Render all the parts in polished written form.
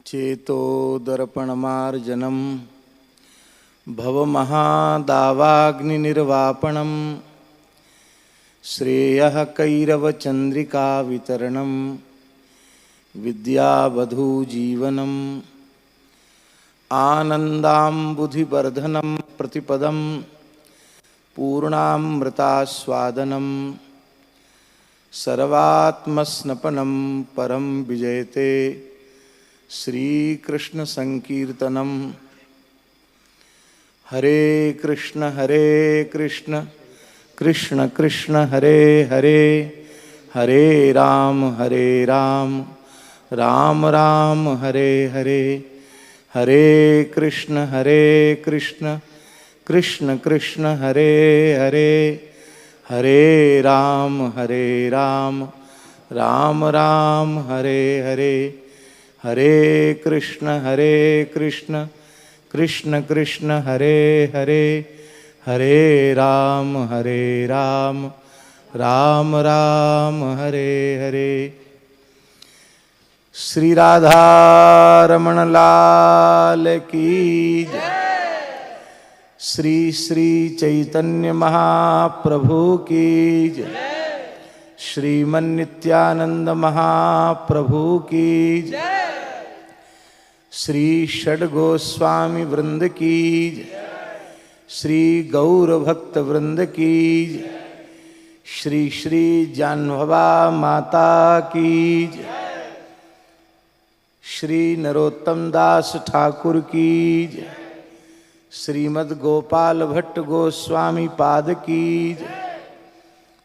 चेतोदर्पणमार्जनं भवमहादावाग्निर्वापणं श्रेयः कैरवचन्द्रिकावितरणं विद्यावधूजीवनम् आनन्दाम्बुधिवर्धनं प्रतिपदं पूर्णामृतास्वादनं सर्वात्मस्नपनं परं विजयते श्रीकृष्ण संकीर्तनम। हरे कृष्ण कृष्ण कृष्ण हरे हरे, हरे राम राम राम हरे हरे। हरे कृष्ण कृष्ण कृष्ण हरे हरे, हरे राम राम राम हरे हरे। हरे कृष्ण कृष्ण कृष्ण हरे हरे, हरे राम राम राम हरे हरे। श्री राधा रमण लाल की जय। श्री श्री चैतन्य महाप्रभु की जय। श्रीमन नित्यानंद महाप्रभु की जय। श्री षड्गोस्वामी वृंद की जय। श्री गौर भक्त वृंद की जय। श्री श्री जाह्नवा माता की जय। श्री नरोत्तम दास ठाकुर की जय। श्रीमद् गोपाल भट्ट गोस्वामी पाद की जय।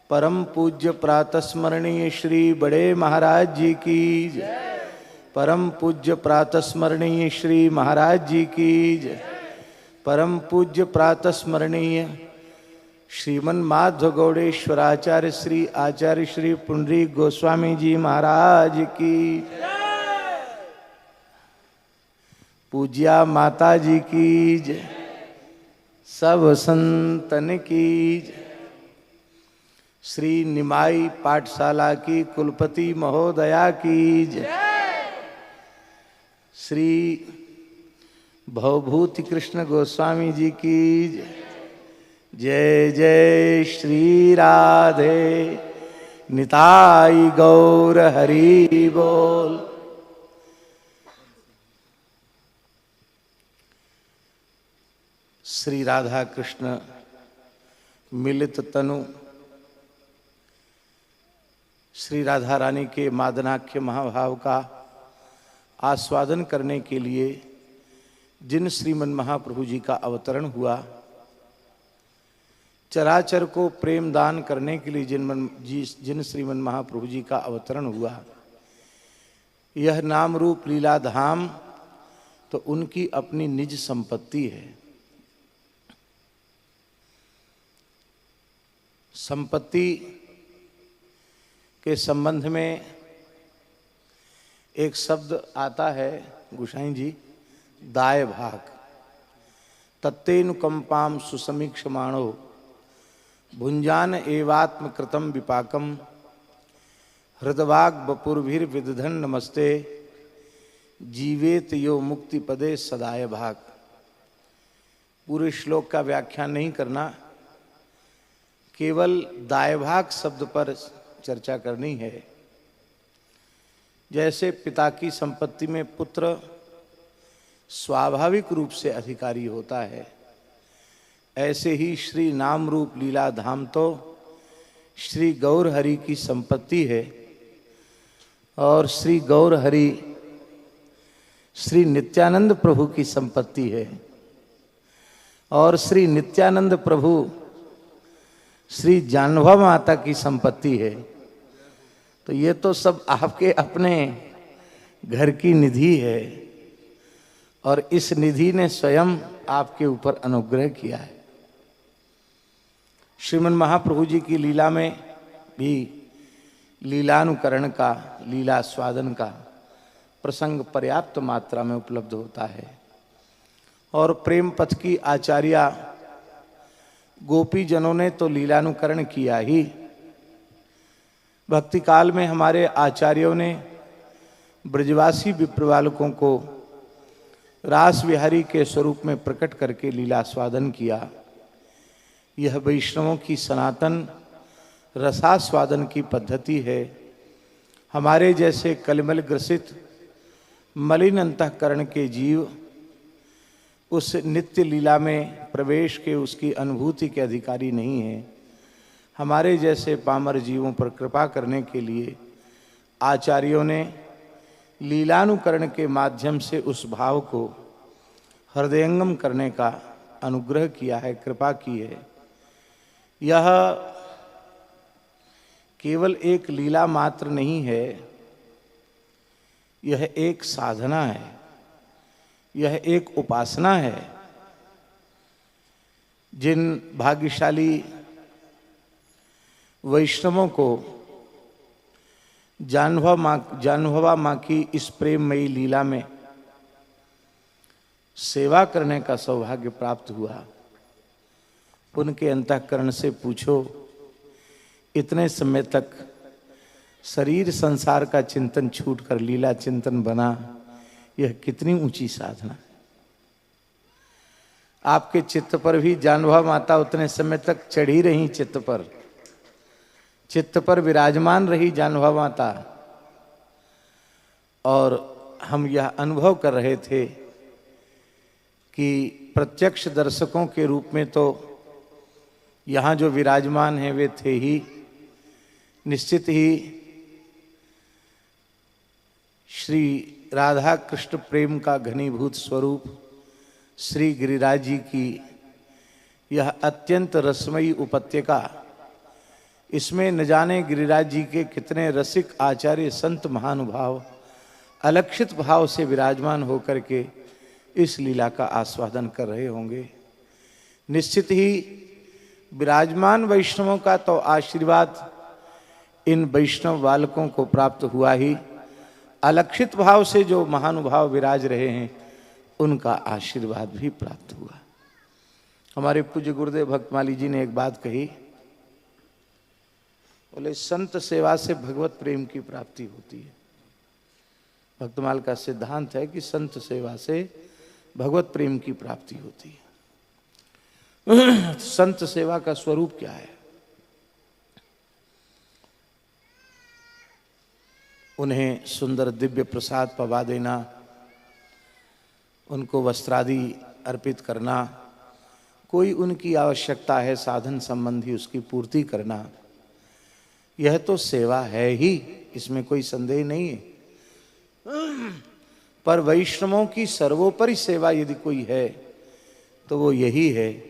परम पूज्य प्रातस्मरणीय श्री बड़े महाराज जी की जय। परम पूज्य प्रातस्मरणीय श्री महाराज जी की जय। परम पूज्य प्रातस्मरणीय श्रीमन माधव गौड़ेश्वराचार्य श्री आचार्य श्री पुंडरीक गोस्वामी जी महाराज की जय। पूज्या माता जी की जय। सब संतन की जय। श्री निमाई पाठशाला की कुलपति महोदया की जय। श्री भवभूति कृष्ण गोस्वामी जी की जय। जय जय श्री राधे निताई गौर हरि बोल। श्री राधा कृष्ण मिलित तनु श्री राधा रानी के मादनाख्य महाभाव का आस्वादन करने के लिए जिन श्रीमन महाप्रभु जी का अवतरण हुआ, चराचर को प्रेम दान करने के लिए जिन श्रीमन महाप्रभु जी का अवतरण हुआ, यह नाम रूप लीला धाम तो उनकी अपनी निज संपत्ति है। संपत्ति के संबंध में एक शब्द आता है गोसाई जी, दाय भाग। तत्तेनुकंपाम सुसमीक्षमाणो भुंजान एवात्म कृतम विपाकम हृदवाग बपुर्भिर्विदधन नमस्ते जीवेत यो मुक्ति पदे सदाय भाग। पूरे श्लोक का व्याख्यान नहीं करना, केवल दायभाग शब्द पर चर्चा करनी है। जैसे पिता की संपत्ति में पुत्र स्वाभाविक रूप से अधिकारी होता है, ऐसे ही श्री नाम रूप लीला धाम तो श्री गौर हरि की संपत्ति है। और श्री गौर हरि श्री नित्यानंद प्रभु की संपत्ति है। और श्री नित्यानंद प्रभु श्री जाह्नवा माता की संपत्ति है। तो ये तो सब आपके अपने घर की निधि है और इस निधि ने स्वयं आपके ऊपर अनुग्रह किया है। श्रीमन महाप्रभु जी की लीला में भी लीलानुकरण का, लीला स्वादन का प्रसंग पर्याप्त मात्रा में उपलब्ध होता है। और प्रेम पथ की आचार्या गोपी जनों ने तो लीलानुकरण किया ही, भक्ति काल में हमारे आचार्यों ने ब्रजवासी विप्रबालकों को रास विहारी के स्वरूप में प्रकट करके लीलास्वादन किया। यह वैष्णवों की सनातन रसास्वादन की पद्धति है। हमारे जैसे कलिमल ग्रसित मलिन अंतःकरण के जीव उस नित्य लीला में प्रवेश के, उसकी अनुभूति के अधिकारी नहीं है। हमारे जैसे पामर जीवों पर कृपा करने के लिए आचार्यों ने लीलानुकरण के माध्यम से उस भाव को हृदयंगम करने का अनुग्रह किया है, कृपा की है। यह केवल एक लीला मात्र नहीं है, यह एक साधना है, यह एक उपासना है। जिन भाग्यशाली वैष्णवों को जाह्नवा माँ की इस प्रेममयी लीला में सेवा करने का सौभाग्य प्राप्त हुआ, उनके अंतःकरण से पूछो, इतने समय तक शरीर संसार का चिंतन छूटकर लीला चिंतन बना, यह कितनी ऊंची साधना। आपके चित्त पर भी जाह्नवा माता उतने समय तक चढ़ी रही, चित्त पर विराजमान रही जाह्नवा माता। और हम यह अनुभव कर रहे थे कि प्रत्यक्ष दर्शकों के रूप में तो यहाँ जो विराजमान हैं वे थे ही, निश्चित ही श्री राधा कृष्ण प्रेम का घनीभूत स्वरूप श्री गिरिराज जी की यह अत्यंत रसमयी उपत्यका, इसमें न जाने गिरिराज जी के कितने रसिक आचार्य संत महानुभाव अलक्षित भाव से विराजमान होकर के इस लीला का आस्वादन कर रहे होंगे। निश्चित ही विराजमान वैष्णवों का तो आशीर्वाद इन वैष्णव बालकों को प्राप्त हुआ ही, अलक्षित भाव से जो महानुभाव विराज रहे हैं उनका आशीर्वाद भी प्राप्त हुआ। हमारे पूज्य गुरुदेव भक्तमाली जी ने एक बात कही, बोले संत सेवा से भगवत प्रेम की प्राप्ति होती है। भक्तमाल का सिद्धांत है कि संत सेवा से भगवत प्रेम की प्राप्ति होती है। संत सेवा का स्वरूप क्या है? उन्हें सुंदर दिव्य प्रसाद पवा देना, उनको वस्त्रादि अर्पित करना, कोई उनकी आवश्यकता है साधन संबंधी उसकी पूर्ति करना, यह तो सेवा है ही, इसमें कोई संदेह नहीं है। पर वैष्णवों की सर्वोपरि सेवा यदि कोई है तो वो यही है,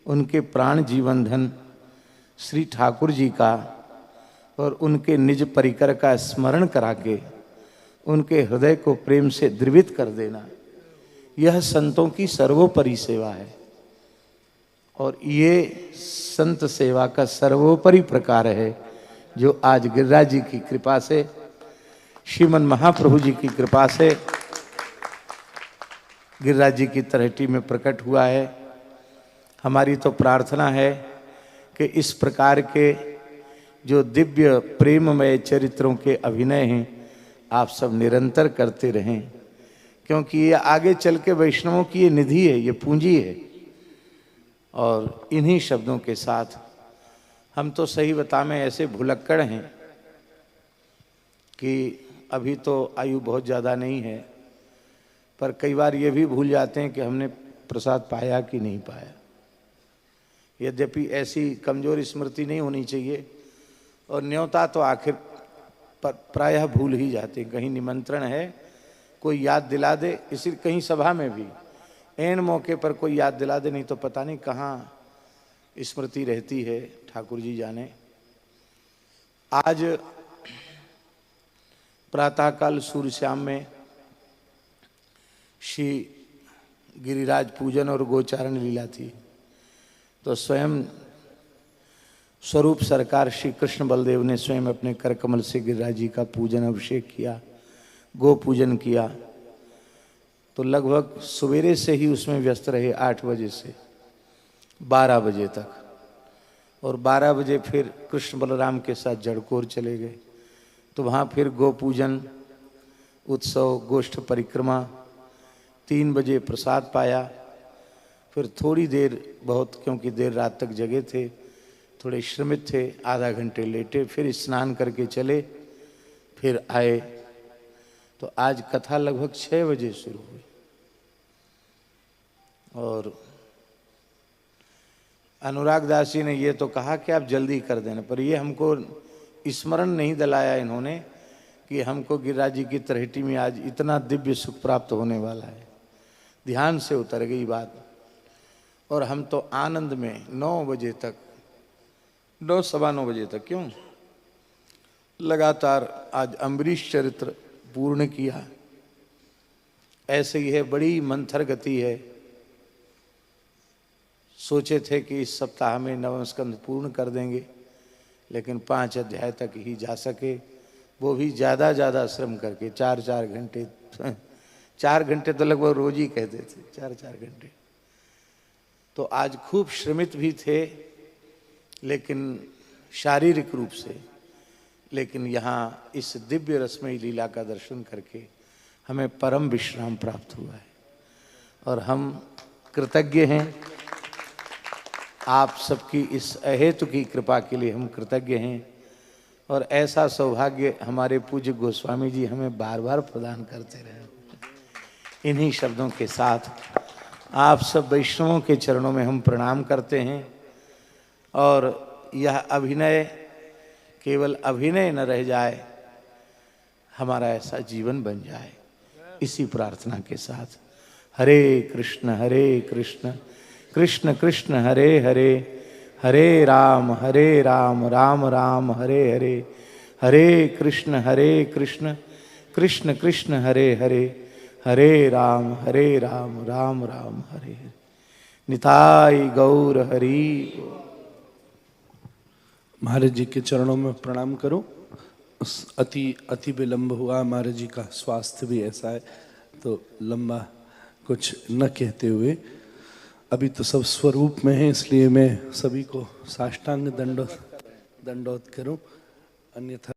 उनके प्राण जीवन धन श्री ठाकुर जी का और उनके निज परिकर का स्मरण करा के उनके हृदय को प्रेम से द्रवित कर देना, यह संतों की सर्वोपरि सेवा है। और ये संत सेवा का सर्वोपरि प्रकार है जो आज गिरिराज जी की कृपा से, श्रीमन महाप्रभु जी की कृपा से गिरिराज जी की तलहटी में प्रकट हुआ है। हमारी तो प्रार्थना है कि इस प्रकार के जो दिव्य प्रेममय चरित्रों के अभिनय हैं आप सब निरंतर करते रहें, क्योंकि ये आगे चल के वैष्णवों की ये निधि है, ये पूंजी है। और इन्हीं शब्दों के साथ हम तो सही बताएं ऐसे भुलक्कड़ हैं कि अभी तो आयु बहुत ज़्यादा नहीं है, पर कई बार ये भी भूल जाते हैं कि हमने प्रसाद पाया कि नहीं पाया। यद्यपि ऐसी कमजोर स्मृति नहीं होनी चाहिए, और न्योता तो आखिर प्रायः भूल ही जाते हैं। कहीं निमंत्रण है, कोई याद दिला दे, इसी कहीं सभा में भी ऐन मौके पर कोई याद दिला दे, नहीं तो पता नहीं कहाँ स्मृति रहती है, ठाकुर जी जाने। आज प्रातःकाल सूर्यश्याम में श्री गिरिराज पूजन और गोचारण लीला थी, तो स्वयं स्वरूप सरकार श्री कृष्ण बलदेव ने स्वयं अपने कर कमल से गिरिराज जी का पूजन अभिषेक किया, गो पूजन किया। तो लगभग सवेरे से ही उसमें व्यस्त रहे, 8 बजे से 12 बजे तक। और 12 बजे फिर कृष्ण बलराम के साथ जड़कोर चले गए। तो वहाँ फिर गो पूजन उत्सव गोष्ठ परिक्रमा, 3 बजे प्रसाद पाया। फिर थोड़ी देर बहुत, क्योंकि देर रात तक जगे थे, थोड़े श्रमित थे, आधा घंटे लेटे, फिर स्नान करके चले, फिर आए। तो आज कथा लगभग 6 बजे शुरू हुई और अनुराग दास जी ने ये तो कहा कि आप जल्दी कर देना, पर ये हमको स्मरण नहीं दिलाया इन्होंने कि हमको गिरिराज जी की तरहेटी में आज इतना दिव्य सुख प्राप्त होने वाला है। ध्यान से उतर गई बात और हम तो आनंद में 9 बजे तक, 9 सवा 9 बजे तक, क्यों लगातार आज अम्बरीश चरित्र पूर्ण किया। ऐसे ही है, बड़ी मंथर गति है। सोचे थे कि इस सप्ताह में नवम स्कंद पूर्ण कर देंगे, लेकिन 5 अध्याय तक ही जा सके, वो भी ज़्यादा श्रम करके 4-4 घंटे 4 घंटे तो लगभग रोज ही कहते थे, 4-4 घंटे। तो आज खूब श्रमित भी थे, लेकिन शारीरिक रूप से, लेकिन यहाँ इस दिव्य रसमयी लीला का दर्शन करके हमें परम विश्राम प्राप्त हुआ है और हम कृतज्ञ हैं। आप सबकी इस अहेतु की कृपा के लिए हम कृतज्ञ हैं और ऐसा सौभाग्य हमारे पूज्य गोस्वामी जी हमें बार बार प्रदान करते रहे। इन्हीं शब्दों के साथ आप सब वैष्णवों के चरणों में हम प्रणाम करते हैं और यह अभिनय केवल अभिनय न रह जाए, हमारा ऐसा जीवन बन जाए, इसी प्रार्थना के साथ हरे कृष्ण कृष्ण कृष्ण हरे हरे, हरे राम राम राम हरे हरे, हरे कृष्ण कृष्ण कृष्ण हरे हरे, हरे राम राम राम हरे हरे। निताई गौर हरि। महाराज जी के चरणों में प्रणाम करो। अति विलंब हुआ, महाराज जी का स्वास्थ्य भी ऐसा है, तो लंबा कुछ न कहते हुए, अभी तो सब स्वरूप में है, इसलिए मैं सभी को साष्टांग दंडोत करूं, अन्यथा